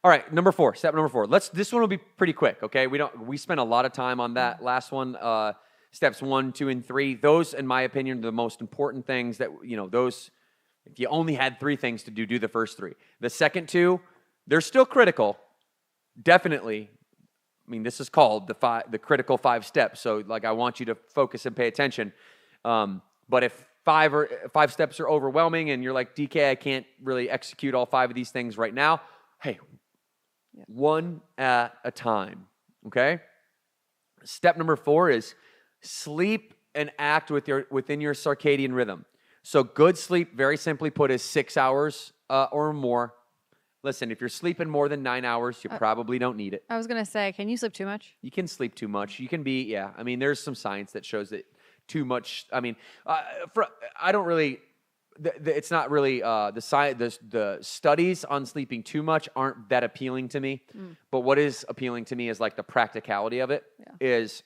All right, step number 4. This one will be pretty quick, okay? We spent a lot of time on that last one. Steps 1, 2, and 3. Those, in my opinion, are the most important things that, those, if you only had 3 things to do the first 3. The second 2, they're still critical. Definitely. I mean, this is called the critical 5 steps. So like, I want you to focus and pay attention. But if 5 steps are overwhelming and you're like, DK, I can't really execute all 5 of these things right now. Hey, one at a time, okay? Step number 4 is sleep and act within your circadian rhythm. So good sleep, very simply put, is 6 hours or more. Listen, if you're sleeping more than 9 hours, you probably don't need it. I was going to say, can you sleep too much? You can sleep too much. You can be, I mean, there's some science that shows that too much, I mean, I don't really... It's not really the studies on sleeping too much aren't that appealing to me. But what is appealing to me is like the practicality of it. Is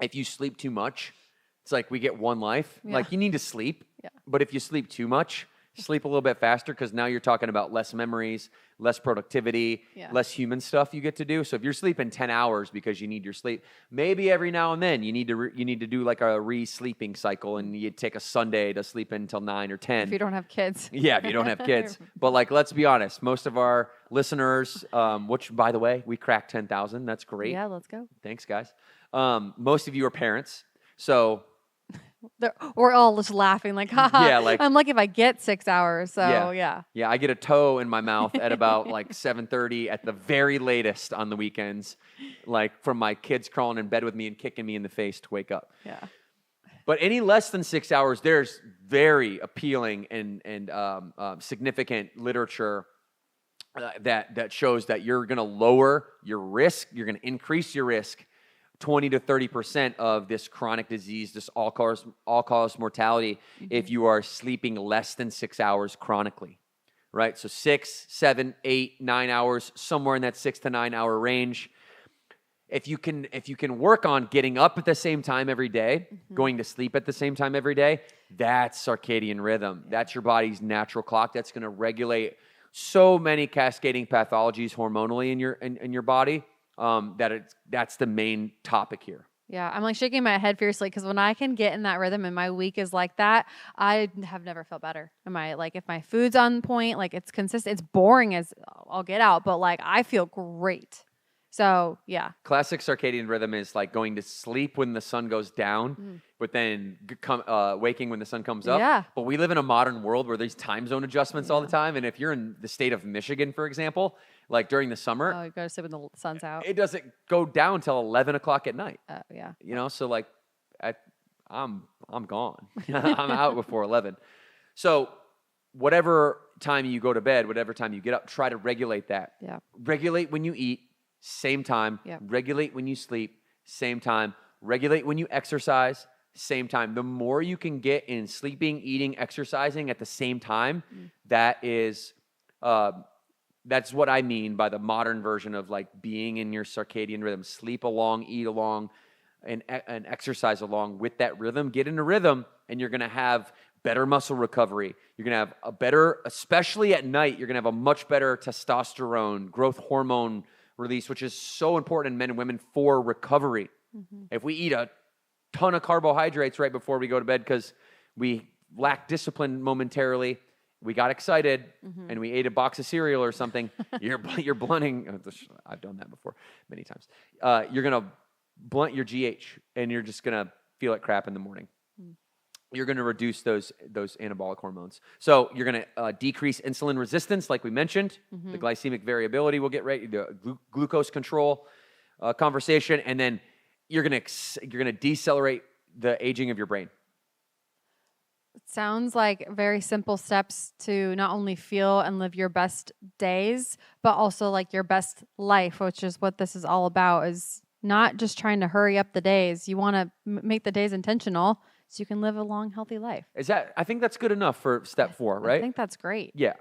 if you sleep too much, it's like we get one life. Like you need to sleep. But if you sleep too much, sleep a little bit faster, because now you're talking about less memories, less productivity, less human stuff you get to do. So if you're sleeping 10 hours because you need your sleep, maybe every now and then you need to do like a re-sleeping cycle, and you take a Sunday to sleep until 9 or 10. If you don't have kids. Yeah, if you don't have kids. But like, let's be honest, most of our listeners, which by the way, we cracked 10,000. That's great. Yeah, let's go. Thanks, guys. Most of you are parents. So... we're all just laughing like, haha. Yeah, like, I'm lucky if I get 6 hours. So yeah. I get a toe in my mouth at about like 7:30 at the very latest on the weekends, like from my kids crawling in bed with me and kicking me in the face to wake up. Yeah. But any less than 6 hours, there's very appealing and significant literature that shows that you're going to lower your risk. You're going to increase your risk 20 to 30% of this chronic disease, this all-cause mortality, if you are sleeping less than 6 hours chronically, right? So 6, 7, 8, 9 hours, somewhere in that 6 to 9 hour range. If you can work on getting up at the same time every day, going to sleep at the same time every day, that's circadian rhythm. That's your body's natural clock. That's going to regulate so many cascading pathologies hormonally in your body. That's the main topic here. Yeah, I'm like shaking my head fiercely, because when I can get in that rhythm and my week is like that, I have never felt better. If my food's on point, like it's consistent, it's boring as I'll get out, but like I feel great. So yeah. Classic circadian rhythm is like going to sleep when the sun goes down, but then waking when the sun comes up. Yeah. But we live in a modern world where there's time zone adjustments all the time. And if you're in the state of Michigan, for example, like during the summer, you go to sleep when the sun's out. It doesn't go down till 11 o'clock at night. Yeah. So like I'm gone. I'm out before 11. So whatever time you go to bed, whatever time you get up, try to regulate that. Yeah. Regulate when you eat. Same time. Yep. Regulate when you sleep. Same time. Regulate when you exercise. Same time. The more you can get in sleeping, eating, exercising at the same time, that is, that's what I mean by the modern version of like being in your circadian rhythm. Sleep along, eat along, and exercise along with that rhythm. Get in a rhythm, and you're going to have better muscle recovery. You're going to have a better, especially at night, you're going to have a much better testosterone, growth hormone release, which is so important in men and women for recovery. If we eat a ton of carbohydrates right before we go to bed because we lack discipline momentarily, we got excited and we ate a box of cereal or something, you're blunting. I've done that before many times. You're going to blunt your GH, and you're just going to feel like crap in the morning. You're going to reduce those anabolic hormones. So you're going to decrease insulin resistance, like we mentioned. The glycemic variability will get right. The glucose control conversation, and then you're going to decelerate the aging of your brain. It sounds like very simple steps to not only feel and live your best days, but also like your best life, which is what this is all about. Is not just trying to hurry up the days. You want to make the days intentional, so you can live a long, healthy life. I think that's good enough for step 4, right? I think that's great. Yeah.